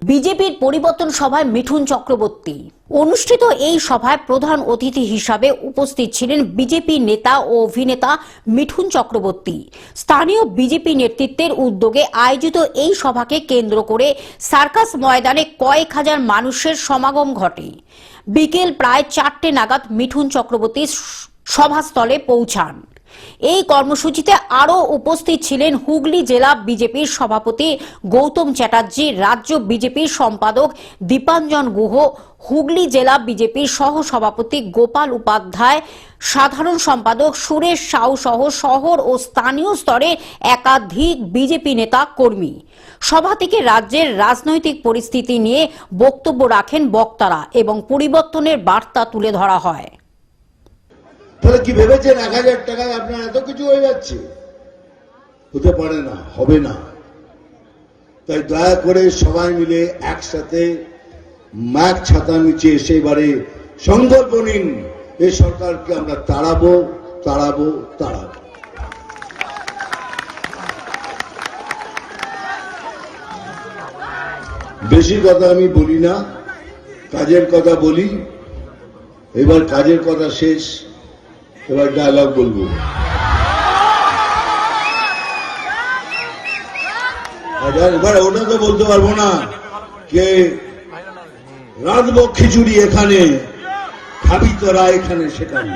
বিজেপির পরিবর্তন সভায় মিঠুন চক্রবর্তী। অনুষ্ঠিত এই সভায় প্রধান অতিথি হিসাবে উপস্থিত ছিলেন বিজেপি নেতা ও অভিনেতা মিঠুন চক্রবর্তী। স্থানীয় বিজেপি নেতৃত্বের উদ্যোগে আয়োজিত এই সভাকে কেন্দ্র করে সার্কাস ময়দানে কয়েক হাজার মানুষের সমাগম ঘটে। বিকেল প্রায় 4টে নাগাদ মিঠুন চক্রবর্তী সভাস্থলে পৌঁছান। এই কর্মসূচিতে আরও উপস্থিত ছিলেন হুগলি জেলা বিজেপির সভাপতি গৌতম চ্যাটার্জি, রাজ্য বিজেপির সম্পাদক দীপাঞ্জন গুহ, হুগলি জেলা বিজেপির সহ সভাপতি গোপাল উপাধ্যায়, সাধারণ সম্পাদক সুরেশ সাউ সহ শহর ও স্থানীয় স্তরে একাধিক বিজেপি নেতা কর্মী। সভা থেকে রাজ্যের রাজনৈতিক পরিস্থিতি নিয়ে বক্তব্য রাখেন বক্তারা এবং পরিবর্তনের বার্তা তুলে ধরা হয়। তাহলে কি ভেবেছেন 1000 টাকায় আপনার এত কিছু হয়ে যাচ্ছে? হতে পারে না, হবে না। তাই দয়া করে সবাই মিলে একসাথে মাঠ ছাতা নিচে এসে এবারে সংকল্প নিন, এই সরকারকে আমরা তাড়াবো তাড়াবো তাড়াবো। বেশি কথা আমি বলি না, কাজের কথা বলি। এবার কাজের কথা শেষ, এবার ডায়লগ বলবো। এবার ওটা তো বলতে পারবো না কে রাঁধবো খিচুড়ি এখানে, খাবি তোরা এখানে সেখানে।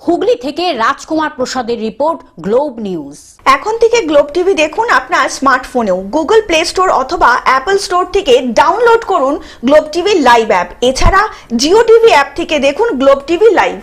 হুগলি থেকে রাজকুমার প্রসাদের রিপোর্ট, গ্লোব নিউজ। এখন থেকে গ্লোব টিভি দেখুন আপনার স্মার্টফোনেও। গুগল প্লে স্টোর অথবা অ্যাপল স্টোর থেকে ডাউনলোড করুন গ্লোব টিভি লাইভ অ্যাপ। এছাড়া জিও টিভি অ্যাপ থেকে দেখুন গ্লোব টিভি লাইভ।